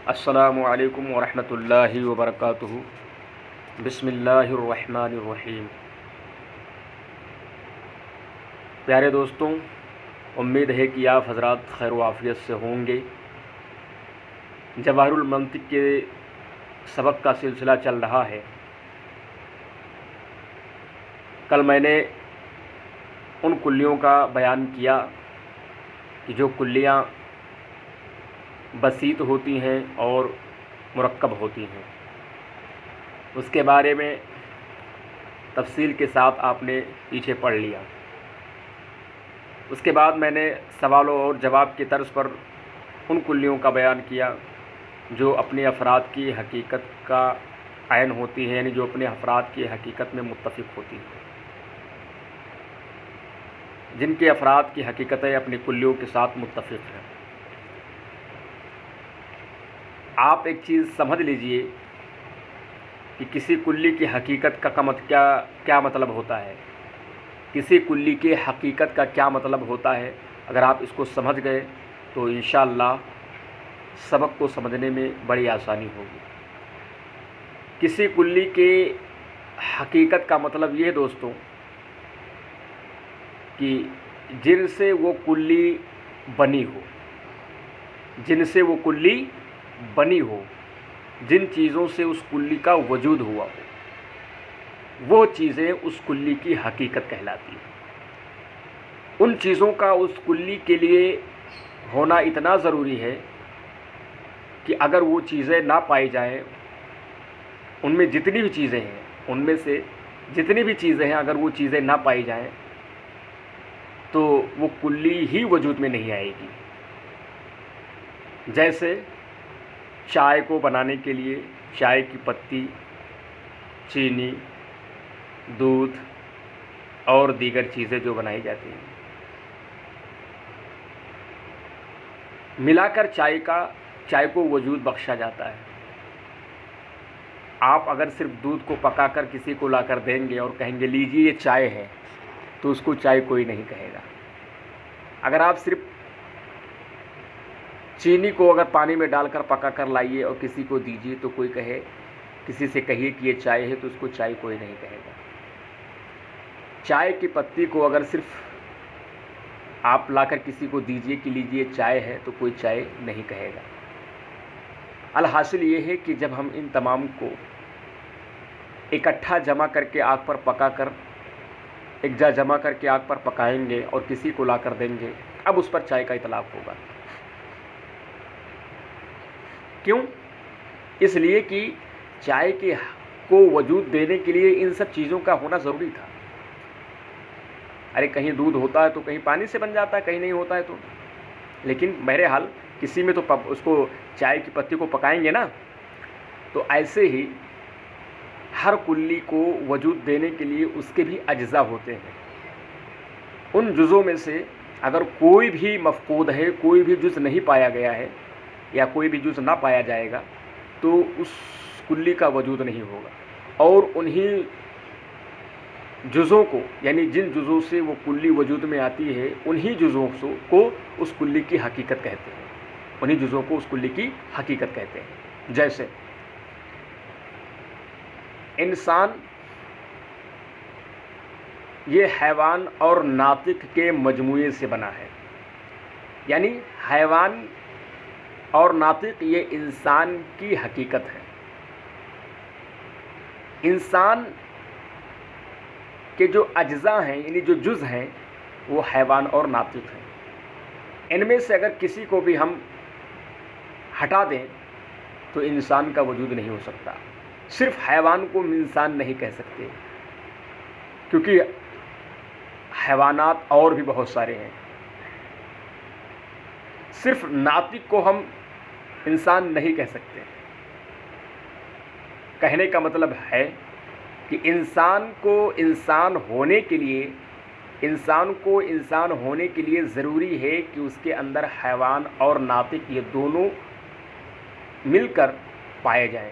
السلام علیکم ورحمۃ اللہ وبرکاتہ۔ بسم اللہ الرحمن الرحیم۔ پیارے دوستوں، امید ہے کہ آپ حضرات خیر و عافیت سے ہوں گے۔ جواہر المنطق کے سبق کا سلسلہ چل رہا ہے۔ کل میں نے ان کلیوں کا بیان کیا کہ جو کلیاں بسیط ہوتی ہیں اور مرکب ہوتی ہیں، اس کے بارے میں تفصیل کے ساتھ آپ نے پیچھے پڑھ لیا۔ اس کے بعد میں نے سوالوں اور جواب کی طرز پر ان کلیوں کا بیان کیا جو اپنے افراد کی حقیقت کا عین ہوتی ہیں، یعنی جو اپنے افراد کی حقیقت میں متفق ہوتی ہیں، جن کے افراد کی حقیقتیں اپنی کلیوں کے ساتھ متفق ہیں۔ آپ ایک چیز سمجھ لیجئے کہ کسی کلی کی حقیقت کا کیا مطلب ہوتا ہے، کسی کلی کی حقیقت کا کیا مطلب ہوتا ہے۔ اگر آپ اس کو سمجھ گئے تو انشاءاللہ سبق کو سمجھنے میں بڑی آسانی ہوگی۔ کسی کلی کے حقیقت کا مطلب یہ ہے دوستوں کہ جن سے وہ کلی بنی ہو، جن سے وہ کلی بنی ہو، جن چیزوں سے اس کلی کا وجود ہوا ہو، وہ چیزیں اس کلی کی حقیقت کہلاتی ہیں۔ ان چیزوں کا اس کلی کے لیے ہونا اتنا ضروری ہے کہ اگر وہ چیزیں نہ پائی جائیں، ان میں جتنی بھی چیزیں ہیں، ان میں سے جتنی بھی چیزیں ہیں، اگر وہ چیزیں نہ پائی جائیں تو وہ کلی ہی وجود میں نہیں آئے گی۔ جیسے چائے کو بنانے کے لیے چائے کی پتی، چینی، دودھ اور دیگر چیزیں جو بنائی جاتی ہیں، ملا کر چائے کو وجود بخشا جاتا ہے۔ آپ اگر صرف دودھ کو پکا کر کسی کو لا کر دیں گے اور کہیں گے لیجیے یہ چائے ہے، تو اس کو چائے کوئی نہیں کہے گا۔ اگر آپ صرف چینی کو اگر پانی میں ڈال کر پکا کر لائیے اور کسی کو دیجیے تو کسی سے کہیے کہ یہ چائے ہے، تو اس کو چائے کوئی نہیں کہے گا۔ چائے کی پتی کو اگر صرف آپ لا کر کسی کو دیجیے کہ لیجیے چائے ہے، تو کوئی چائے نہیں کہے گا۔ الحاصل یہ ہے کہ جب ہم ان تمام کو اکٹھا جمع کر کے آگ پر پکا کر ایک جا جمع کر کے آگ پر پکائیں گے اور کسی کو لا کر دیں گے، اب اس پر چائے کا اطلاق ہوگا۔ کیوں؟ اس لیے کہ چائے کو وجود دینے کے لیے ان سب چیزوں کا ہونا ضروری تھا۔ ارے کہیں دودھ ہوتا ہے تو کہیں پانی سے بن جاتا ہے، کہیں نہیں ہوتا ہے تو، لیکن بہرحال کسی میں تو اس کو چائے کی پتی کو پکائیں گے نا۔ تو ایسے ہی ہر کلی کو وجود دینے کے لیے اس کے بھی اجزاء ہوتے ہیں۔ ان جزوں میں سے اگر کوئی بھی مفقود ہے، کوئی بھی جز نہیں پایا گیا ہے یا کوئی بھی جز نہ پایا جائے گا تو اس کلی کا وجود نہیں ہوگا۔ اور انہی جزوں کو، یعنی جن جزوں سے وہ کلی وجود میں آتی ہے، انہی جزوں کو اس کلی کی حقیقت کہتے ہیں، انہی جزوں کو اس کلی کی حقیقت کہتے ہیں۔ جیسے انسان یہ حیوان اور ناطق کے مجموعے سے بنا ہے، یعنی حیوان اور ناطق یہ انسان کی حقیقت ہے۔ انسان کے جو اجزاء ہیں، یعنی جو جز ہیں، وہ حیوان اور ناطق ہیں۔ ان میں سے اگر کسی کو بھی ہم ہٹا دیں تو انسان کا وجود نہیں ہو سکتا۔ صرف حیوان کو ہم انسان نہیں کہہ سکتے، کیونکہ حیوانات اور بھی بہت سارے ہیں۔ صرف ناطق کو ہم انسان نہیں کہہ سکتے۔ کہنے کا مطلب ہے کہ انسان کو انسان ہونے کے لیے ضروری ہے کہ اس کے اندر حیوان اور ناطق یہ دونوں مل کر پائے جائیں۔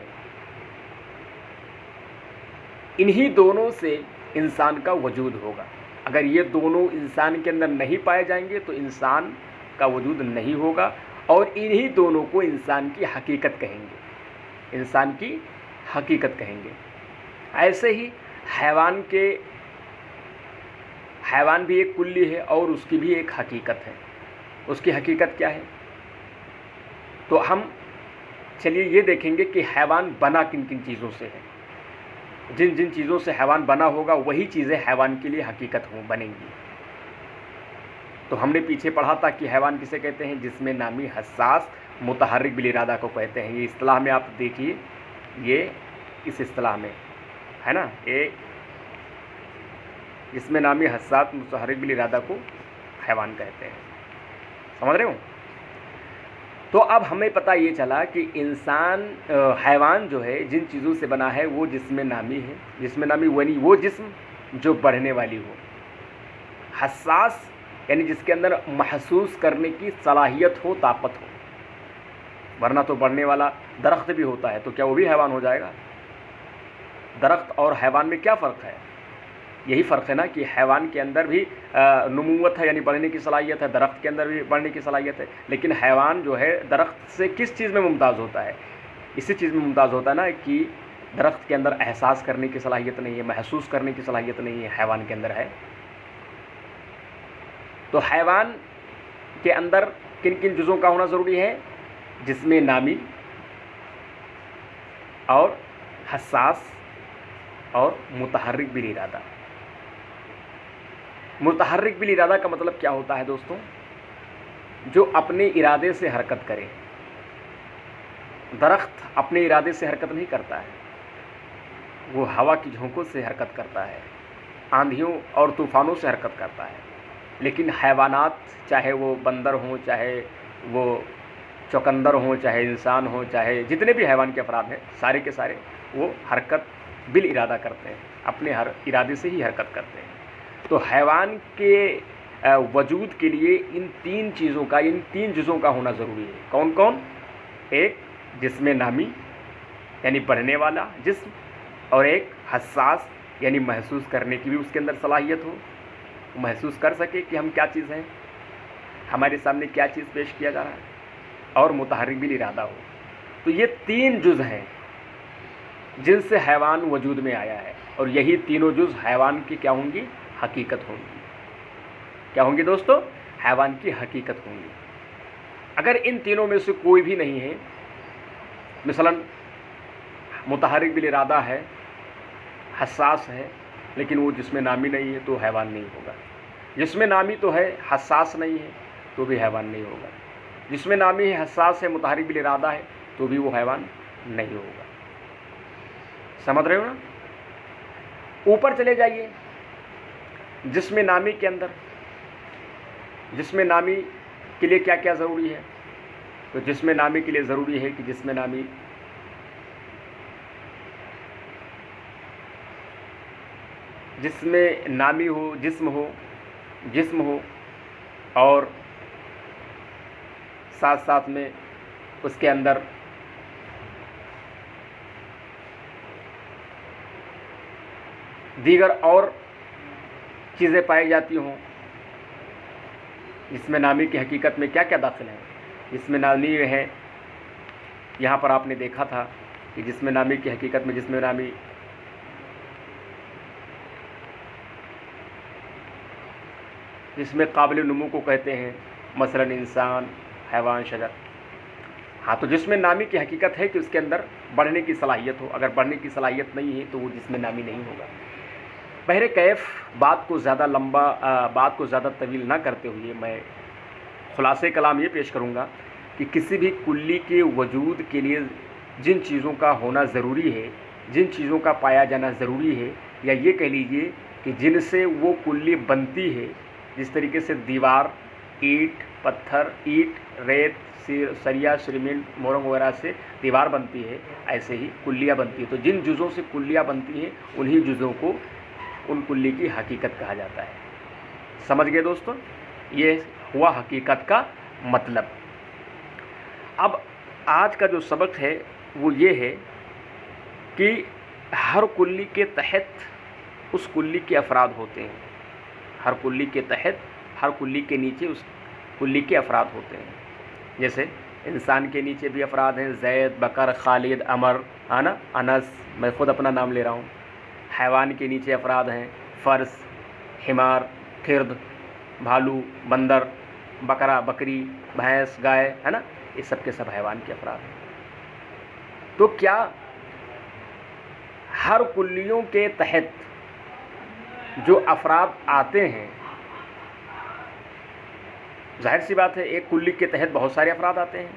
انہی دونوں سے انسان کا وجود ہوگا۔ اگر یہ دونوں انسان کے اندر نہیں پائے جائیں گے تو انسان کا وجود نہیں ہوگا، اور انہی دونوں کو انسان کی حقیقت کہیں گے، انسان کی حقیقت کہیں گے۔ ایسے ہی حیوان بھی ایک کلی ہے اور اس کی بھی ایک حقیقت ہے۔ اس کی حقیقت کیا ہے؟ تو ہم چلیے یہ دیکھیں گے کہ حیوان بنا کن کن چیزوں سے ہے۔ جن جن چیزوں سے حیوان بنا ہوگا وہی چیزیں حیوان کے لیے حقیقت بنیں گی۔ تو ہم نے پیچھے پڑھا تھا کہ حیوان کسے کہتے ہیں؟ جسم نامی حساس متحرک بالارادہ کو کہتے ہیں۔ یہ اصطلاح میں آپ دیکھیے، یہ اس اصطلاح میں ہے نا، یہ جسم نامی حساس متحرک بالارادہ کو حیوان کہتے ہیں۔ سمجھ رہے ہو؟ تو اب ہمیں پتہ یہ چلا کہ حیوان جو ہے جن چیزوں سے بنا ہے وہ جسم نامی ہے۔ جسم نامی وہ جسم جو بڑھنے والی ہو، حساس یعنی جس کے اندر محسوس کرنے کی صلاحیت ہو، طاقت ہو۔ ورنہ تو بڑھنے والا درخت بھی ہوتا ہے، تو کیا وہ بھی حیوان ہو جائے گا؟ درخت اور حیوان میں کیا فرق ہے؟ یہی فرق ہے نا کہ حیوان کے اندر بھی نموت ہے، یعنی بڑھنے کی صلاحیت ہے، درخت کے اندر بھی بڑھنے کی صلاحیت ہے، لیکن حیوان جو ہے درخت سے کس چیز میں ممتاز ہوتا ہے؟ اسی چیز میں ممتاز ہوتا ہے نا کہ درخت کے اندر احساس کرنے کی صلاحیت نہیں ہے، محسوس کرنے کی صلاحیت نہیں ہے، حیوان کے اندر ہے۔ تو حیوان کے اندر کن کن جزوں کا ہونا ضروری ہے؟ جسم نامی اور حساس اور متحرک بالارادہ۔ متحرک بالارادہ کا مطلب کیا ہوتا ہے دوستوں؟ جو اپنے ارادے سے حرکت کرے۔ درخت اپنے ارادے سے حرکت نہیں کرتا ہے، وہ ہوا کی جھونکوں سے حرکت کرتا ہے، آندھیوں اور طوفانوں سے حرکت کرتا ہے۔ لیکن حیوانات، چاہے وہ بندر ہوں، چاہے وہ چقندر ہوں، چاہے انسان ہوں، چاہے جتنے بھی حیوان کے افراد ہیں، سارے کے سارے وہ حرکت بالارادہ کرتے ہیں، اپنے ہر ارادے سے ہی حرکت کرتے ہیں۔ تو حیوان کے وجود کے لیے ان تین جزوں کا ہونا ضروری ہے۔ کون کون؟ ایک جسم نامی یعنی بڑھنے والا جسم، اور ایک حساس یعنی محسوس کرنے کی بھی اس کے اندر صلاحیت ہو، محسوس کر سکے کہ ہم کیا چیز ہیں، ہمارے سامنے کیا چیز پیش کیا جا رہا ہے، اور متحرک بالارادہ ہو۔ تو یہ تین جز ہیں جن سے حیوان وجود میں آیا ہے، اور یہی تینوں جز حیوان کی کیا ہوں گی؟ حقیقت ہوں گی۔ کیا ہوں گی دوستو؟ حیوان کی حقیقت ہوں گی۔ اگر ان تینوں میں سے کوئی بھی نہیں ہے، مثلا متحرک بالارادہ ہے، حساس ہے، لیکن وہ جسم نامی نہیں ہے، تو حیوان نہیں ہوگا۔ جسم نامی تو ہے، حساس نہیں ہے، تو بھی حیوان نہیں ہوگا۔ جسم نامی ہے، حساس ہے، متحرک بالارادہ ہے، تو بھی وہ حیوان نہیں ہوگا۔ سمجھ رہے ہو نا؟ اوپر چلے جائیے جسم نامی کے اندر۔ جسم نامی کے لیے کیا کیا ضروری ہے؟ تو جسم نامی کے لیے ضروری ہے کہ جسم نامی ہو، جسم ہو، اور ساتھ ساتھ میں اس کے اندر دیگر اور چیزیں پائی جاتی ہوں۔ جسم نامی کی حقیقت میں کیا کیا داخل ہے؟ جسم نامی ہے، یہاں پر آپ نے دیکھا تھا کہ جسم نامی کی حقیقت میں جسم نامی جس میں قابل نمو کو کہتے ہیں، مثلا انسان، حیوان، شجر۔ ہاں، تو جسم نامی کی حقیقت ہے کہ اس کے اندر بڑھنے کی صلاحیت ہو۔ اگر بڑھنے کی صلاحیت نہیں ہے تو وہ جسم نامی نہیں ہوگا۔ بہر کیف بات کو زیادہ طویل نہ کرتے ہوئے میں خلاصے کلام یہ پیش کروں گا کہ کسی بھی کلی کے وجود کے لیے جن چیزوں کا ہونا ضروری ہے، جن چیزوں کا پایا جانا ضروری ہے، یا یہ کہہ لیجئے کہ جن سے وہ کلی بنتی ہے، جس طریقے سے دیوار، اینٹ، پتھر، ریت، سریا، سیمنٹ، مورم وغیرہ سے دیوار بنتی ہے، ایسے ہی کلیاں بنتی ہے۔ تو جن جزوں سے کلیاں بنتی ہیں انہی جزوں کو ان کلی کی حقیقت کہا جاتا ہے۔ سمجھ گئے دوستو؟ یہ ہوا حقیقت کا مطلب۔ اب آج کا جو سبق ہے وہ یہ ہے کہ ہر کلی کے تحت اس کلی کے افراد ہوتے ہیں، ہر کلی کے تحت، ہر کلی کے نیچے اس کلی کے افراد ہوتے ہیں۔ जैसे इंसान के नीचे भी अफराद हैं, ज़ैद, बकर, खालिद, अमर, है ना, अनस, मैं ख़ुद अपना नाम ले रहा हूँ। हैवान के नीचे अफराद हैं फ़र्स, हिमार, खिर्द, भालू, बंदर, बकरा, बकरी, भैंस, गाय, है ना, ये सब के सब हैवान के अफराद हैं। तो क्या हर कुल्लियों के तहत जो अफराद आते हैं, जाहिर सी बात है एक कुल्ली के तहत बहुत सारे अफराद आते हैं,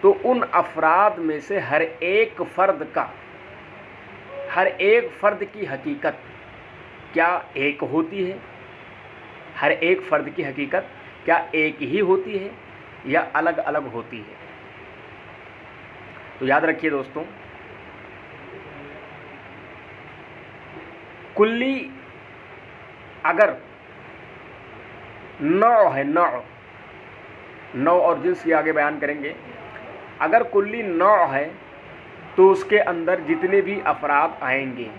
तो उन अफराद में से हर एक फ़र्द की हकीकत क्या एक होती है? हर एक फ़र्द की हकीकत क्या एक ही होती है या अलग अलग होती है? तो याद रखिए दोस्तों, कुल्ली अगर नौ है, नौ और जिन्स की आगे बयान करेंगे, अगर कुल्ली नौ है तो उसके अंदर जितने भी अफराद आएंगे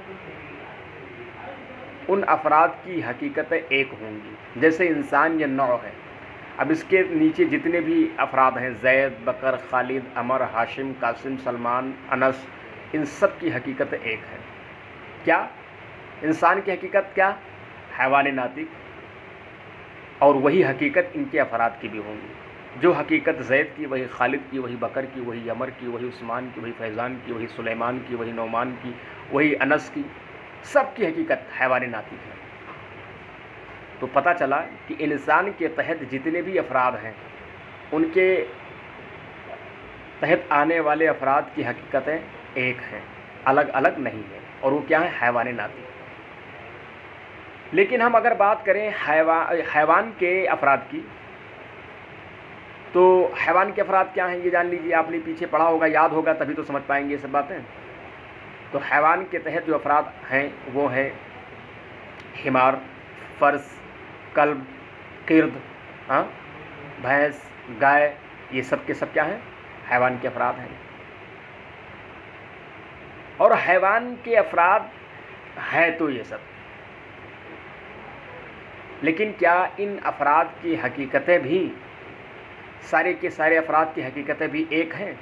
उन अफराद की हकीकतें एक होंगी। जैसे इंसान ये नौ है, अब इसके नीचे जितने भी अफराद हैं, ज़ैद, बकर, खालिद, अमर, हाशिम, कासिम, सलमान, अनस, इन सब की हकीकत एक है। क्या? इंसान की हकीकत क्या? हैवान नातिक, और वही हकीकत इनके अफराद की भी होंगी। जो हकीकत ज़ैद की वही खालिद की, वही बकर की, वही अमर की, वही उस्मान की, वही फैज़ान की, वही सुलेमान की, वही नौमान की, वही अनस की, सब की हकीकत हैवान नातिक है। तो पता चला कि इंसान के तहत जितने भी अफराद हैं उनके तहत आने वाले अफराद की हकीकतें एक हैं, अलग अलग नहीं है, और वो क्या है? हैवान नातिक। लेकिन हम अगर बात करें हैवान के अफराद की, तो हैवान के अफराद क्या हैं ये जान लीजिए। आपने पीछे पढ़ा होगा, याद होगा, तभी तो समझ पाएंगे ये सब बातें। तो हैवान के तहत जो अफराद हैं वो हैं हिमार, फ़र्स, कल्ब, किर्द, हाँ, भैंस, गाय, ये सब के सब क्या हैं? हैवान के अफराद हैं। और हैवान के अफराद हैं तो ये सब, लेकिन क्या इन अफराद की हकीकतें भी, सारे के सारे अफराद की हकीकतें भी एक हैं?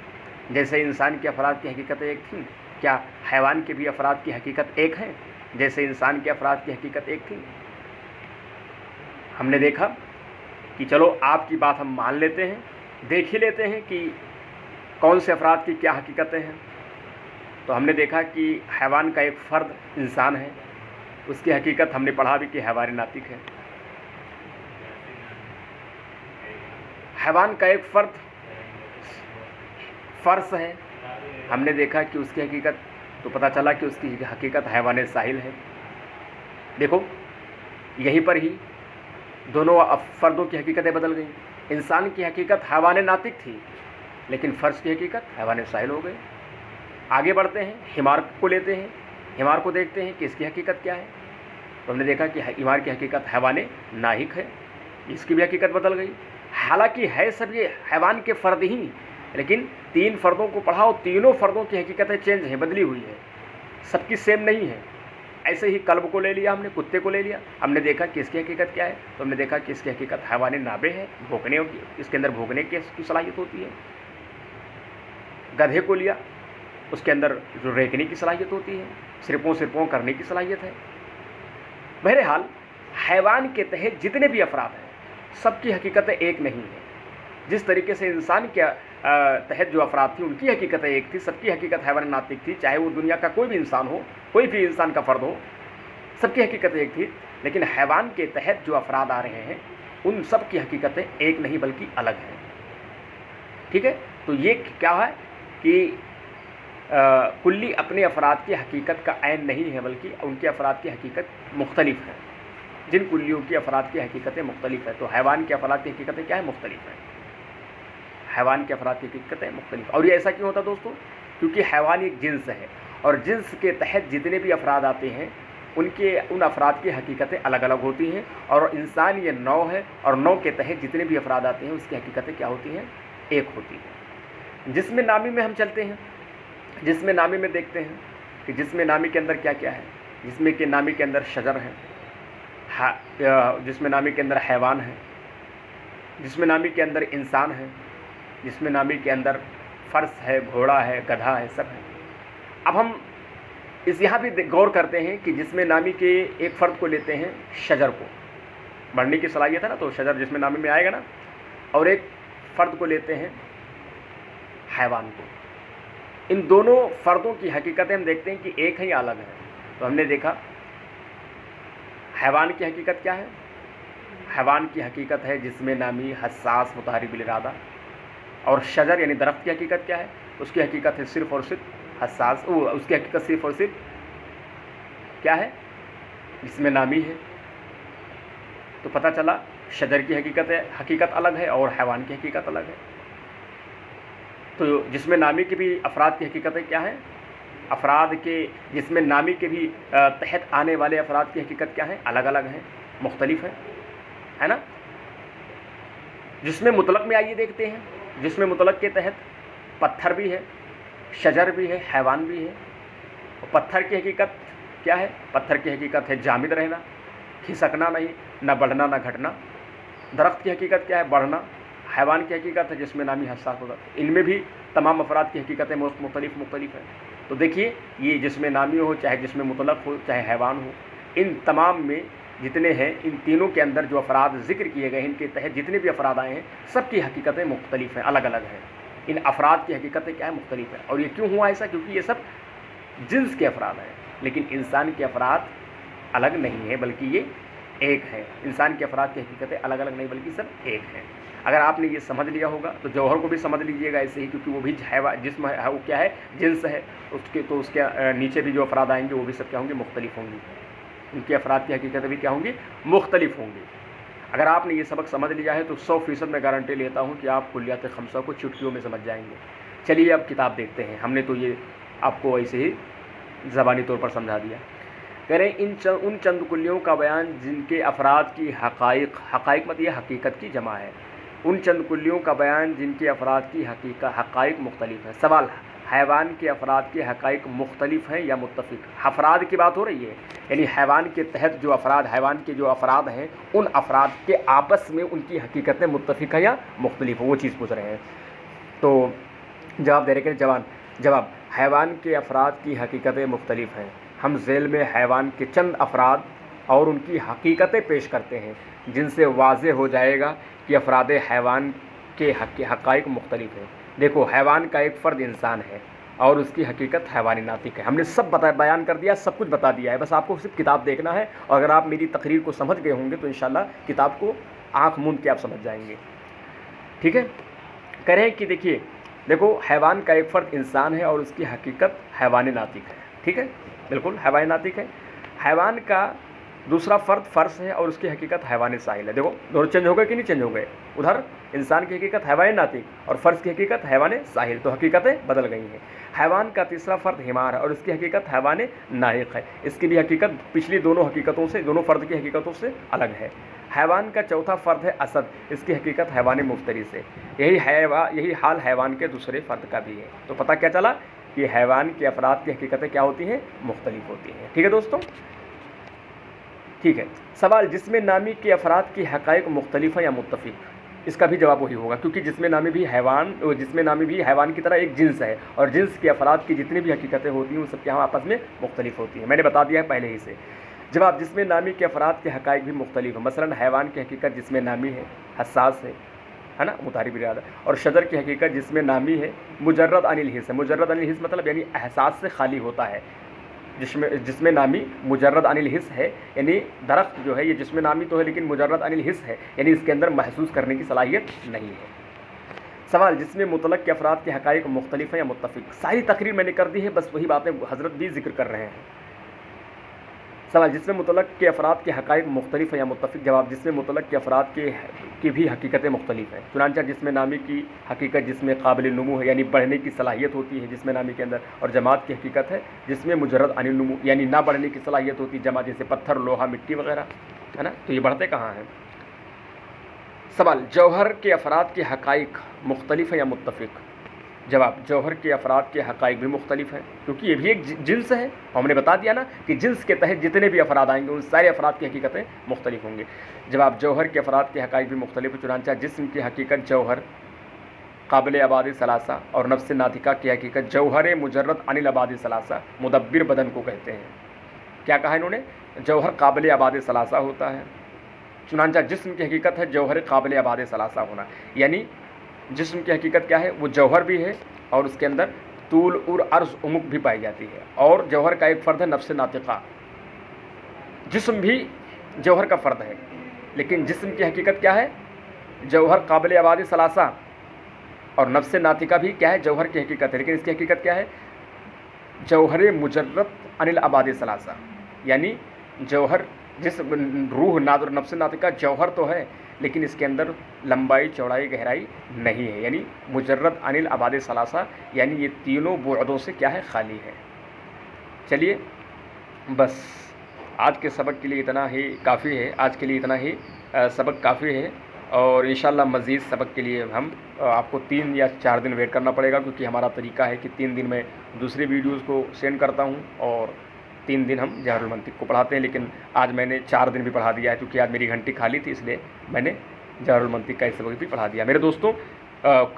जैसे इंसान के अफराद की हकीकतें एक थी, क्या हैवान के भी अफराद की हकीकत एक है जैसे इंसान के अफराद की हकीकत एक थी? हमने देखा कि चलो आपकी बात हम मान लेते हैं, देख ही लेते हैं कि कौन से अफराद की क्या हकीकतें हैं। तो हमने देखा कि हैवान का एक फ़र्द इंसान है, उसकी हकीकत हमने पढ़ा भी कि हैवान नातिक है। हैवान का एक फ़र्द फ़र्स है, हमने देखा कि उसकी हकीकत, तो पता चला कि उसकी हकीकत हैवान साहिल है। देखो यहीं पर ही दोनों फ़र्दों की हकीकतें बदल गई। इंसान की हकीकत हैवान नातिक थी, लेकिन फ़र्स की हकीकत हैवान साहिल हो गई। आगे बढ़ते हैं, हिमार को लेते हैं, हिमार को देखते हैं कि इसकी हकीकत क्या है। तो हमने देखा कि हिमार की हकीकत हैवान नाहिक है, इसकी भी हकीकत बदल गई। हालांकि है सब ये हैवान के फ़र्द ही, लेकिन तीन फ़र्दों को पढ़ाओ, तीनों फ़र्दों की हकीकतें चेंज हैं, बदली हुई है, सबकी सेम नहीं है। ऐसे ही कल्ब को ले लिया हमने, कुत्ते को ले लिया, हमने देखा कि इसकी हकीकत क्या है। तो हमने देखा कि इसकी हकीकत हैवान नाबे है, भोंकने की, इसके अंदर भोंकने की सलाहियत होती है। गधे को लिया, उसके अंदर जो रेंकने की सलाहियत होती है, सिरपों करने की सलाहियत है। बहरहाल हैवान के तहत जितने भी अफराद हैं सबकी हकीकतें एक नहीं है। जिस तरीके से इंसान के तहत जो अफराद थी उनकी हकीकतें एक थी, सबकी हकीकत हैवान नातिक थी, चाहे वो दुनिया का कोई भी इंसान हो, कोई भी इंसान का फ़र्द हो, सबकी हकीकत एक थी। लेकिन हैवान के तहत जो अफराद आ रहे हैं उन सब की हकीकतें एक नहीं बल्कि अलग हैं। ठीक है, तो ये क्या है कि कुल्ली अपने अफराद की हकीकत का ऐन नहीं है, बल्कि उनके अफराद की हकीकत मुख्तलिफ है। जिन कुल्लियों की अफराद की हकीकतें मुख्तलिफ है, तो हैवान के अफराद की हकीकतें क्या है? मुख्तलिफ है। हैवान के अफराद की हकीकतें मुख्तलिफ। और ये ऐसा क्यों होता दोस्तों? क्योंकि हैवान एक जिन्स है, और जिन्स के तहत जितने भी अफराद आते हैं उनके उन अफराद की हकीकतें अलग अलग होती हैं। और इंसान ये नौ है, और नौ के तहत जितने भी अफराद आते हैं उसकी हकीकतें क्या होती हैं? एक होती हैं। जिस्म नामी में हम चलते हैं, जिस्म नामी में देखते हैं कि जिस्म नामी के अंदर क्या क्या है। जिस्म के नामी के अंदर शजर है, जिस्म नामी के अंदर हैवान है, जिस्म नामी के अंदर इंसान है, जिस्म नामी के अंदर फर्श है, घोड़ा है, गधा है, सब है। अब हम इस यहाँ भी गौर करते हैं कि जिस्म नामी के एक फ़र्द को लेते हैं, शजर को, बढ़ने की सलाहियत है ना, तो शजर जिस्म नामी में आएगा ना, और एक फ़र्द को लेते हैं, हैवान को। इन दोनों फ़र्दों की हकीकतें हम देखते हैं कि एक है या अलग है। तो हमने देखा हैवान की हकीकत क्या है। हैवान की हकीकत है जिस्म नामी, हसास, मुतहरिक बिल इरादा। और शजर यानी दरख्त की हकीकत क्या है, उसकी हकीकत है सिर्फ़ और सिर्फ हसास, उसकी हकीकत सिर्फ़ और सिर्फ क्या है, जिस्म नामी है। तो पता चला शजर की हकीकत अलग है और हैवान की हकीकत अलग है। तो जिस्म नामी की भी अफराद की हकीकतें क्या हैं, अफराद के जिस्म नामी के भी तहत आने वाले अफराद की हकीकत क्या है, अलग अलग हैं, मुख्तलिफ है ना। जिस्म मुतलक में आइए देखते हैं, जिस्म मुतलक के तहत पत्थर भी है, शजर भी है, हैवान भी है। और पत्थर की हकीकत क्या है, पत्थर की हकीकत है जामिद रहना, खिसकना नहीं, न बढ़ना न घटना। दरख्त की हकीकत क्या है, बढ़ना। हैवान की हकीकत है जिस्म नामी, हसास होगा। इनमें भी तमाम अफराद की हकीकतें मुख्तलिफ है। तो देखिए, ये जिस्म नामी हो, चाहे जिस्म मुतलक हो, चाहे हैवान हो, इन तमाम में जितने हैं, इन तीनों के अंदर जो अफराद ज़िक्र किए गए हैं, इनके तहत जितने भी अफराद आए हैं, सबकी हकीकतें मुख्तलिफ हैं, अलग अलग हैं। इन अफराद की हकीकतें क्या है, मुख्तलिफ है। और ये क्यों हुआ ऐसा, क्योंकि ये सब जिन्स के अफराद हैं, लेकिन इंसान के अफराद अलग नहीं है, बल्कि ये एक है। इंसान के अफराद की हकीकतें अलग अलग नहीं, बल्कि सब एक हैं। अगर आपने ये समझ लिया होगा तो जौहर को भी समझ लीजिएगा ऐसे ही, क्योंकि वो भी जिस्म है, वो क्या है, जिन्स है उसके। तो उसके नीचे भी जो अफराद आएंगे वो भी सब क्या होंगे, मुख्तलिफ होंगी। उनके अफराद की हकीकतें भी क्या होंगी, मुख्तलिफ होंगी। अगर आपने ये सबक समझ लिया है तो 100% मैं गारंटी लेता हूँ कि आप कुल्लियात खमसा को चुटकियों में समझ जाएंगे। चलिए अब किताब देखते हैं। हमने तो ये आपको ऐसे ही ज़बानी तौर पर समझा दिया। कह रहे हैं उन चंद कुल्लियों का बयान जिनके अफराद की हक़ाइक़ मतलब ये हकीकत की जमा है। उन चंद कुल्लियों का बयान जिनके अफराद की हक़ाइक़ मुख्तलिफ है। सवाल, हैवान के अफराद के हक़ाइक़ मुख्तलिफ हैं या मुत्तफ़िक़। अफराद की बात हो रही है, यानी हैवान के तहत जो अफराद, हैवान के जो अफराद हैं, उन अफराद के आपस में उनकी हकीकतें मुत्तफ़िक़ है या मुख्तलिफ है, वो चीज़ पूछ रहे हैं। तो जवाब दे रहे हैं, जवाब हैवान के अफराद की हकीकतें मुख्तलिफ हैं। हम ज़ैल में हैवान के चंद अफराद और उनकी हकीकतें पेश करते हैं, जिनसे वाज़े हो जाएगा कि अफराद हैवान के हक़ाइक़ मुख्तलिफ हैं। देखो, हैवान का एक फ़र्द इंसान है और उसकी हकीकत हैवानी नातिक है। हमने सब बयान कर दिया, सब कुछ बता दिया है, बस आपको सिर्फ किताब देखना है। और अगर आप मेरी तकरीर को समझ गए होंगे तो इंशाल्लाह किताब को आँख मूंद के आप समझ जाएंगे। ठीक है, कह रहे हैं कि देखो हैवान का एक फ़र्द इंसान है और उसकी हकीकत हैवानी नातिक है। ठीक है, बिल्कुल हैवानी नातिक है। हैवान का दूसरा फ़र्द फ़र्श है और उसकी हकीकत हैवानी साहिल है। देखो दोनों चेंज हो गए कि नहीं चेंज हो गए। उधर इंसान की हकीकत हैवानी नातिक और फ़र्श की हकीकत हैवानी साहिल, तो हकीकतें बदल गई हैं। हैवान का तीसरा फ़र्द हिमार है और उसकी हकीकत हैवानी नाहिक है। इसकी भी हकीकत पिछली दोनों हकीकतों से, दोनों फ़र्द की हकीकतों से अलग है। हैवान का चौथा फ़र्द है असद, इसकी हकीकत हैवानी मुफ्तरी से। यही हाल हैवान के दूसरे फ़र्द का भी है। तो पता क्या चला कि हैवान के अफराद की हकीकतें क्या होती हैं, मुख्तलिफ होती हैं। ठीक है दोस्तों, ठीक है। सवाल, जिस्म नामी के अफराद की हक़ाइक़ मुख्तलिफ है या मुत्तफ़िक़। इसका भी जवाब वही होगा, क्योंकि जिस्म नामी भी हैवान की तरह एक जिन्स है और जिन्स के अफराद की जितनी भी हकीकतें होती हैं उन सब के यहाँ आपस में मुख्तलिफ होती हैं। मैंने बता दिया है पहले ही से। जवाब, जिस्म नामी के अफराद के हक़ाइक़ भी मुख्तलिफ है। मसलन हैवान की हकीकत जिस्म नामी है, हसास है ना, मुतारिब इरादा। और शजर की हकीकत जिस्म नामी है, मुजर्रद अनिल हिस्स है। मुजर्रद अनिल हिस्स मतलब यानी एहसास से खाली होता है। जिस्म नामी मुजर्रद अनिल हिस्स है, यानी दरख्त जो है ये जिस्म नामी तो है लेकिन मुजर्रद अनिल हिस्स है, यानी इसके अंदर महसूस करने की सलाहियत नहीं है। सवाल, जिस्म मुतलक के अफराद के हक़ाइक़ मुख्तलिफ हैं या मुत्तफ़िक़। सारी तकरीर मैंने कर दी है, बस वही बातें हज़रत भी जिक्र कर रहे हैं। सवाल, जिस्म मुतलक के अफराद के हक़ाइक़ मुख्तलिफ हैं या मुत्तफ़िक़। जवाब, जिस्म मुतलक के अफराद की भी हकीकतें मुख्तलिफ हैं। चुनांचे जिस्म नामी की हकीकत जिसमें काबिल नुमू है, यानी बढ़ने की सलाहियत होती है जिस्म नामी के अंदर, और जमात की हकीकत है जिसमें मुजर्रद अनिल नुमू यानी ना बढ़ने की सलाहियत होती है। जमात जैसे पत्थर, लोहा, मिट्टी वगैरह, है ना, तो ये बढ़ते कहाँ हैं। सवाल, जौहर के अफराद के हक़ाइक़ मुख्तलिफ है या मुत्तफ़िक़। जवाब, जौहर के अफराद के हक़ाइक़ भी मुख्तलिफ हैं, क्योंकि ये भी एक जिन्स है। हमने बता दिया ना कि जिन्स के तहत जितने भी अफराद आएंगे उन सारे अफराद की हकीकतें मुख्तलिफ होंगी। जवाब, जौहर के अफराद के हक़ाइक़ भी मुख्तलिफ है। चुनांचे जिस्म की हकीकत जौहर قابل آباد ثلاثہ اور نفس ناطقہ کی حقیقت جوہر مجرد عن الاباد ثلاثہ مدبر بدن کو کہتے ہیں۔ کیا کہا انہوں نے؟ جوہر قابل آباد ثلاثہ ہوتا ہے، چنانچہ جسم کی حقیقت ہے جوہر قابل آباد ثلاثہ ہونا، یعنی جسم کی حقیقت کیا ہے؟ وہ جوہر بھی ہے اور اس کے اندر طول اور عرض عمق بھی پائی جاتی ہے، اور جوہر کا ایک فرد ہے نفس ناطقہ۔ جسم بھی جوہر کا فرد ہے، لیکن جسم کی حقیقت کیا ہے؟ جوہر قابل آباد ثلاثہ، اور نفس ناطقہ بھی کیا ہے؟ جوہر کی حقیقت ہے، لیکن اس کی حقیقت کیا ہے؟ جوہر مجرد عن الاباد ثلاثہ، یعنی جوہر جسم روح نفس ناطقہ جوہر تو ہے، لیکن اس کے اندر لمبائی چوڑائی گہرائی نہیں ہے، یعنی مجرد عن الاباد ثلاثہ، یعنی یہ تینوں بعدوں سے کیا ہے؟ خالی ہے۔ چلیے بس آج کے سبق کے لیے اتنا ہی کافی ہے، آج کے لیے اتنا ہی سبق کافی ہے، اور انشاءاللہ مزید سبق کے لیے ہم آپ کو 3 یا 4 دن ویٹ کرنا پڑے گا، کیونکہ ہمارا طریقہ ہے کہ 3 دن میں دوسری ویڈیوز کو سینڈ کرتا ہوں اور 3 دن ہم جواہر المنطق کو پڑھاتے ہیں، لیکن آج میں نے 4 دن بھی پڑھا دیا ہے، کیونکہ آج میری گھنٹی خالی تھی، اس لیے میں نے جواہر المنطق کا اس سبق بھی پڑھا دیا۔ میرے دوستوں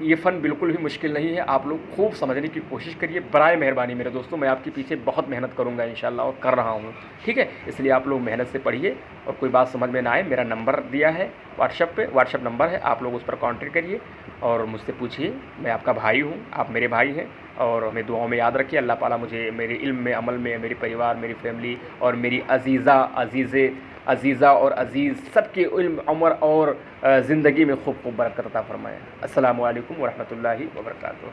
یہ فن بالکل بھی مشکل نہیں ہے، آپ لوگ خوب سمجھنے کی کوشش کریے برائے مہربانی میرے دوستوں، میں آپ کے پیچھے بہت محنت کروں گا انشاءاللہ، اور کر رہا ہوں، ٹھیک ہے؟ اس لیے آپ لوگ محنت سے پڑھیے، اور کوئی بات سمجھ میں نہ آئے میرا نمبر دیا ہے واٹس ایپ نمبر ہے، آپ لوگ اس پر کانٹیکٹ کریے اور مجھ سے پوچھیے، میں آپ کا بھائی ہوں، آپ میرے بھائی ہیں، اور ہمیں دعاؤں میں یاد رکھیے۔ اللہ تعالیٰ مجھے میرے علم میں، عمل میں، میری پریوار، میری فیملی اور میری عزیزہ اور عزیز سب کے علم، عمر اور زندگی میں خوب برکت عطا فرمائے۔ السلام علیکم ورحمۃ اللہ وبرکاتہ۔